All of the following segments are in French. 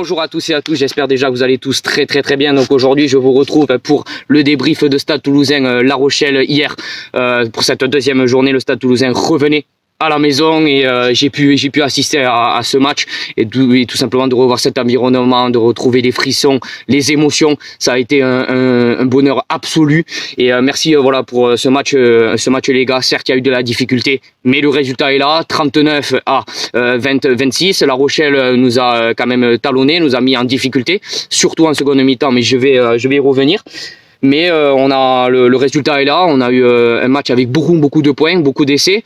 Bonjour à tous et à tous, j'espère déjà que vous allez tous très bien. Donc aujourd'hui je vous retrouve pour le débrief de Stade Toulousain La Rochelle hier. Pour cette deuxième journée, le Stade Toulousain revenait à la maison et j'ai pu assister à ce match et tout simplement de revoir cet environnement, de retrouver les frissons, les émotions. Ça a été un bonheur absolu et merci voilà pour ce match les gars. Certes il y a eu de la difficulté mais le résultat est là, 39 à 26. La Rochelle nous a quand même talonné, nous a mis en difficulté, surtout en seconde mi-temps, mais je vais y revenir. Mais le résultat est là, on a eu un match avec beaucoup de points, beaucoup d'essais,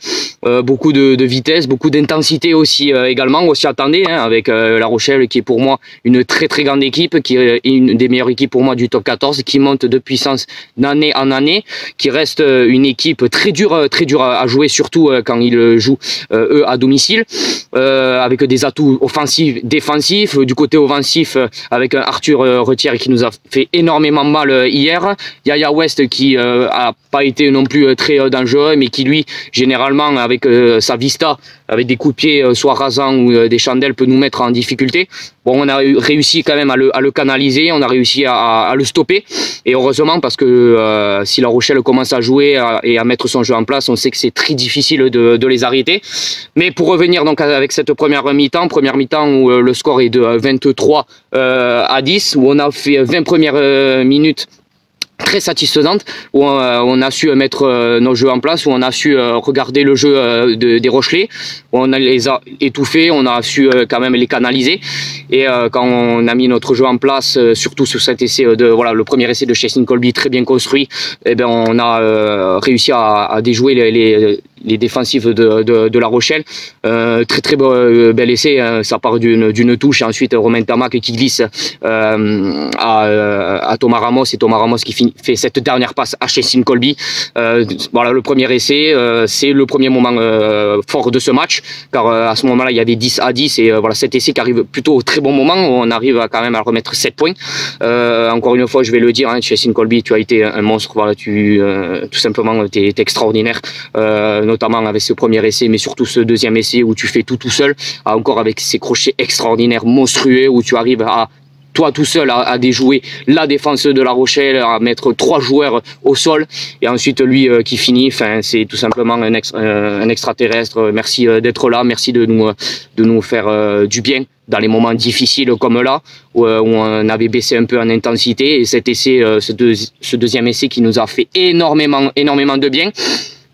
beaucoup de vitesse, beaucoup d'intensité aussi également, on s'y attendait, hein, avec La Rochelle qui est pour moi une très grande équipe, qui est une des meilleures équipes pour moi du top 14, qui monte de puissance d'année en année, qui reste une équipe très dure à jouer, surtout quand ils jouent eux à domicile, avec des atouts offensifs, défensifs, du côté offensif avec Arthur Retière qui nous a fait énormément mal hier. Yaya West qui a pas été non plus très dangereux, mais qui lui généralement avec sa vista, avec des coups de pied soit rasants ou des chandelles, peut nous mettre en difficulté. Bon, on a réussi quand même à le canaliser, on a réussi à le stopper, et heureusement, parce que si La Rochelle commence à jouer et à mettre son jeu en place, on sait que c'est très difficile de les arrêter. Mais pour revenir donc avec cette première mi-temps où le score est de 23 à 10, où on a fait 20 premières minutes très satisfaisante, où on a su mettre nos jeux en place, où on a su regarder le jeu des Rochelais, où on les a étouffés, on a su quand même les canaliser, et quand on a mis notre jeu en place, surtout sur cet essai le premier essai de Chassin Colby très bien construit, et ben on a réussi à déjouer les défensifs de La Rochelle. Très bel essai, hein. Ça part d'une touche et ensuite Romain Tamac qui glisse à Thomas Ramos, et Thomas Ramos qui fait cette dernière passe à Chassin Colby. Voilà, le premier essai, c'est le premier moment fort de ce match, car à ce moment-là il y avait 10 à 10, et voilà cet essai qui arrive plutôt au très bon moment, où on arrive quand même à remettre 7 points. Encore une fois je vais le dire, hein, Chassin Colby, tu as été un monstre, voilà, tout simplement tu es extraordinaire, notamment avec ce premier essai, mais surtout ce deuxième essai où tu fais tout seul, encore avec ces crochets extraordinaires, monstrueux, où tu arrives à toi tout seul à déjouer la défense de La Rochelle, à mettre 3 joueurs au sol, et ensuite lui qui finit. Enfin, c'est tout simplement un extraterrestre. Merci d'être là, merci de nous faire du bien dans les moments difficiles comme là, où on avait baissé un peu en intensité, et cet essai, ce deuxième essai qui nous a fait énormément de bien.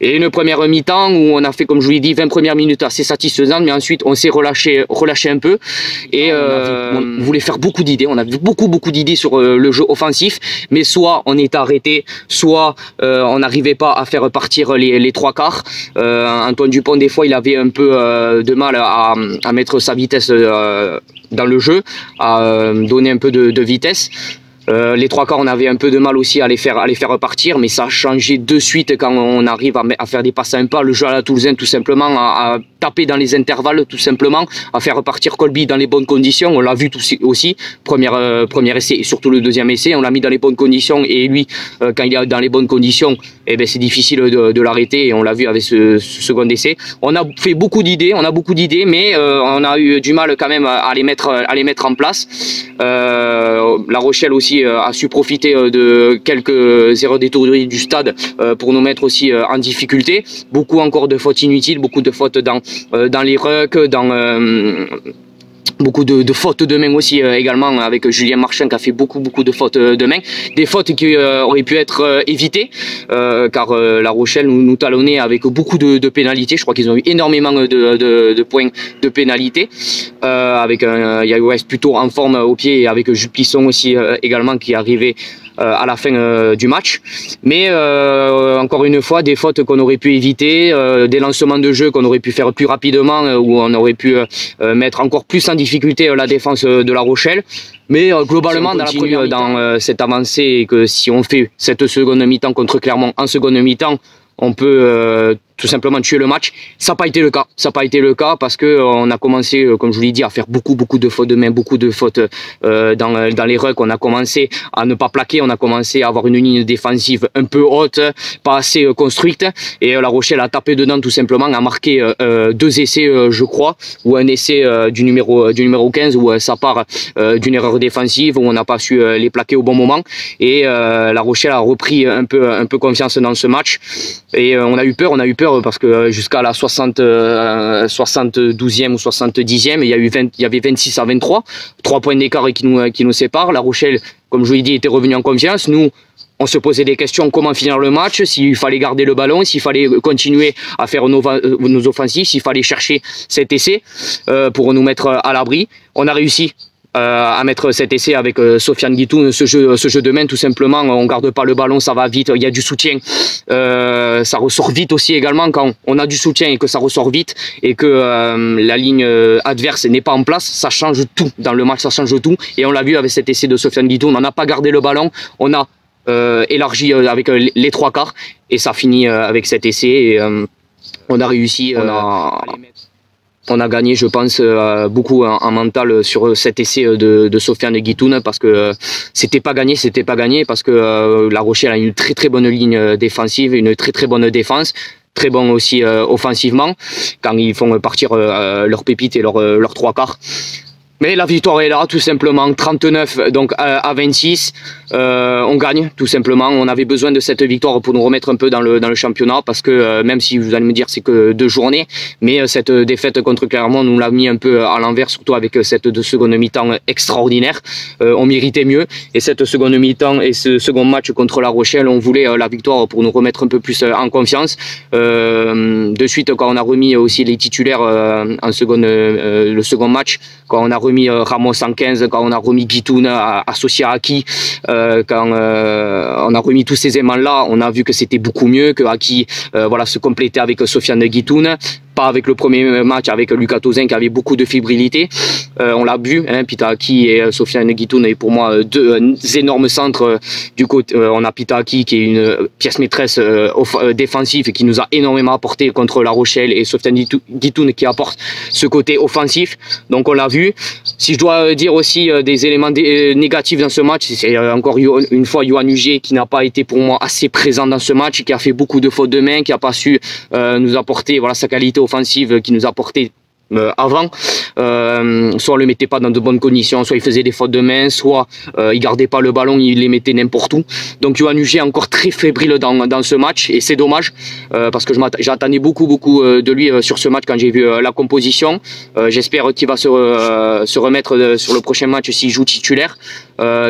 Et une première mi-temps où on a fait, comme je vous l'ai dit, 20 premières minutes assez satisfaisantes, mais ensuite on s'est relâché un peu, et on voulait faire beaucoup d'idées, on avait beaucoup d'idées sur le jeu offensif, mais soit on est arrêté, soit on n'arrivait pas à faire partir les trois quarts. Antoine Dupont, des fois il avait un peu de mal à mettre sa vitesse dans le jeu, à donner un peu de vitesse. Les trois quarts, on avait un peu de mal aussi à les faire repartir, mais ça a changé de suite quand on arrive à faire des passes sympas. Le jeu à la Toulousain, tout simplement, à taper dans les intervalles, tout simplement, à faire repartir Colby dans les bonnes conditions. On l'a vu aussi, premier essai, et surtout le deuxième essai, on l'a mis dans les bonnes conditions, et lui, quand il est dans les bonnes conditions, eh ben, c'est difficile de l'arrêter, et on l'a vu avec ce second essai. On a fait beaucoup d'idées, mais on a eu du mal quand même à les mettre en place. La Rochelle aussi a su profiter de quelques erreurs d'étourderie du stade pour nous mettre aussi en difficulté. Beaucoup encore de fautes inutiles, beaucoup de fautes dans les rucks, beaucoup de fautes de main aussi également, avec Julien Marchand qui a fait beaucoup de fautes de main, des fautes qui auraient pu être évitées, car La Rochelle nous talonnait avec beaucoup de pénalités. Je crois qu'ils ont eu énormément de points de pénalité, avec un Yaya West plutôt en forme au pied, et avec Jules Plisson aussi également qui arrivait à la fin du match. Mais encore une fois, des fautes qu'on aurait pu éviter, des lancements de jeu qu'on aurait pu faire plus rapidement, où on aurait pu mettre encore plus en difficulté la défense de La Rochelle. Mais globalement, dans cette avancée, et que si on fait cette seconde mi-temps contre Clermont en seconde mi-temps, on peut tout simplement tuer le match. Ça n'a pas été le cas. Ça n'a pas été le cas parce que on a commencé, comme je vous l'ai dit, à faire beaucoup de fautes de main, beaucoup de fautes dans les rucks. On a commencé à ne pas plaquer. On a commencé à avoir une ligne défensive un peu haute, pas assez construite. Et La Rochelle a tapé dedans tout simplement, a marqué 2 essais, je crois, ou un essai du numéro 15 où ça part d'une erreur défensive où on n'a pas su les plaquer au bon moment. Et La Rochelle a repris un peu confiance dans ce match. Et on a eu peur parce que jusqu'à la 72e ou 70e, il y avait 26-23, 3 points d'écart qui nous séparent. La Rochelle, comme je vous l'ai dit, était revenue en confiance. Nous, on se posait des questions, comment finir le match, s'il fallait garder le ballon, s'il fallait continuer à faire nos offensives, s'il fallait chercher cet essai pour nous mettre à l'abri. On a réussi à mettre cet essai avec Sofiane Guitoun, ce jeu de main tout simplement. On garde pas le ballon, ça va vite, il y a du soutien, ça ressort vite aussi également quand on a du soutien et que ça ressort vite et que la ligne adverse n'est pas en place, ça change tout dans le match, ça change tout. Et on l'a vu avec cet essai de Sofiane Guitoun, on n'a pas gardé le ballon, on a élargi avec les 3 quarts et ça finit avec cet essai et on a réussi, on a gagné, je pense, beaucoup en mental sur cet essai de Sofiane Guitoun parce que c'était pas gagné parce que La Rochelle a une très bonne ligne défensive, une très bonne défense, très bon aussi offensivement quand ils font partir leurs pépites et leurs 3 quarts. Mais la victoire est là, tout simplement, 39 donc à 26, on gagne tout simplement. On avait besoin de cette victoire pour nous remettre un peu dans le championnat parce que même si vous allez me dire c'est que 2 journées, mais cette défaite contre Clermont nous l'a mis un peu à l'envers, surtout avec cette seconde mi-temps extraordinaire. On méritait mieux et cette seconde mi-temps et ce second match contre La Rochelle, on voulait la victoire pour nous remettre un peu plus en confiance. De suite, quand on a remis aussi les titulaires en seconde, le second match, quand on a remis Ramos en 15, quand on a remis Guitoun associé à Aki, quand on a remis tous ces aimants-là, on a vu que c'était beaucoup mieux, que Aki voilà, se complétait avec Sofiane Guitoun. Pas avec le premier match avec Lucas Tozin qui avait beaucoup de fébrilité. On l'a vu, hein, Pitahaki et Sofiane Guitoun est pour moi 2 énormes centres. Du côté, on a Pitahaki qui est une pièce maîtresse défensive et qui nous a énormément apporté contre La Rochelle et Sofiane Guitoun qui apporte ce côté offensif. Donc on l'a vu. Si je dois dire aussi des éléments négatifs dans ce match, c'est encore une fois Yohan Huget qui n'a pas été pour moi assez présent dans ce match, qui a fait beaucoup de fautes de main, qui n'a pas su nous apporter voilà, sa qualité offensive qui nous apportait avant, soit on le mettait pas dans de bonnes conditions, soit il faisait des fautes de main, soit il gardait pas le ballon, il les mettait n'importe où. Donc Yohan Huget est encore très fébrile dans ce match et c'est dommage parce que j'attendais beaucoup de lui sur ce match quand j'ai vu la composition. J'espère qu'il va se remettre sur le prochain match s'il joue titulaire,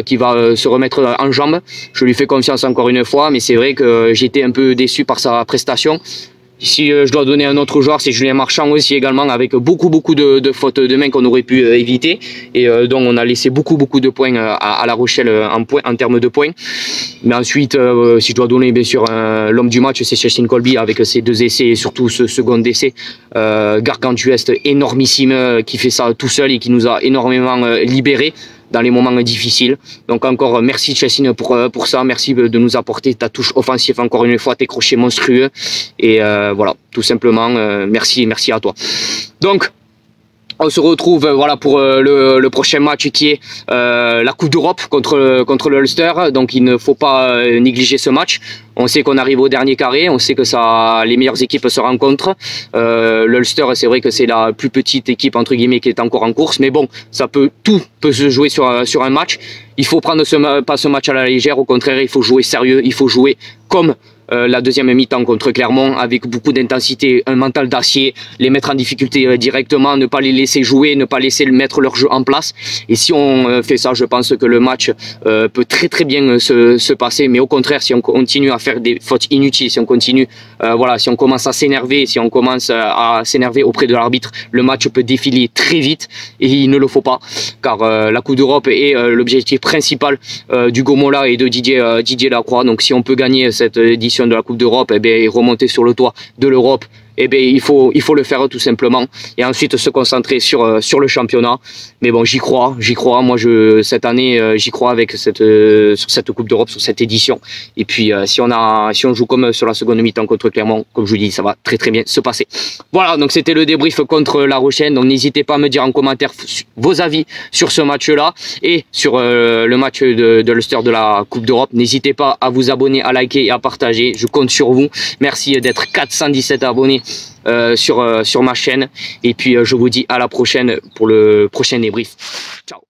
qu'il va se remettre en jambes. Je lui fais confiance encore une fois, mais c'est vrai que j'étais un peu déçu par sa prestation. Si je dois donner un autre joueur, c'est Julien Marchand aussi également, avec beaucoup de fautes de main qu'on aurait pu éviter et dont on a laissé beaucoup de points à La Rochelle en termes de points. Mais ensuite, si je dois donner bien sûr l'homme du match, c'est Chessin Colby avec ses 2 essais et surtout ce second essai gargantuesque, énormissime, qui fait ça tout seul et qui nous a énormément libérés dans les moments difficiles. Donc encore merci Chessin pour ça, merci de nous apporter ta touche offensive encore une fois, tes crochets monstrueux et voilà, tout simplement merci à toi. Donc on se retrouve voilà pour le prochain match qui est la Coupe d'Europe contre le Ulster. Donc il ne faut pas négliger ce match. On sait qu'on arrive au dernier carré, on sait que les meilleures équipes se rencontrent. L'Ulster, c'est vrai que c'est la plus petite équipe entre guillemets qui est encore en course, mais bon, tout peut se jouer sur un match. Il faut prendre pas ce match à la légère, au contraire, il faut jouer sérieux, il faut jouer comme la deuxième mi-temps contre Clermont avec beaucoup d'intensité, un mental d'acier, les mettre en difficulté directement, ne pas les laisser jouer, ne pas laisser mettre leur jeu en place. Et si on fait ça, je pense que le match peut très bien se passer. Mais au contraire, si on continue à faire des fautes inutiles, si on continue, voilà, si on commence à s'énerver, si on commence à s'énerver auprès de l'arbitre, le match peut défiler très vite et il ne le faut pas, car la Coupe d'Europe est l'objectif principal du Gomola et de Didier Lacroix. Donc si on peut gagner cette édition de la Coupe d'Europe, et remonter sur le toit de l'Europe eh bien, il faut le faire tout simplement. Et ensuite se concentrer sur le championnat. Mais bon, j'y crois. Moi, cette année, j'y crois avec sur cette Coupe d'Europe, sur cette édition. Et puis, si on joue comme sur la seconde mi-temps contre Clermont, comme je vous dis, ça va très très bien se passer. Voilà, donc c'était le débrief contre La Rochelle. Donc n'hésitez pas à me dire en commentaire vos avis sur ce match-là et sur le match de l'Ulster de la Coupe d'Europe. N'hésitez pas à vous abonner, à liker et à partager. Je compte sur vous. Merci d'être 417 abonnés sur ma chaîne. Et puis je vous dis à la prochaine pour le prochain débrief. Ciao.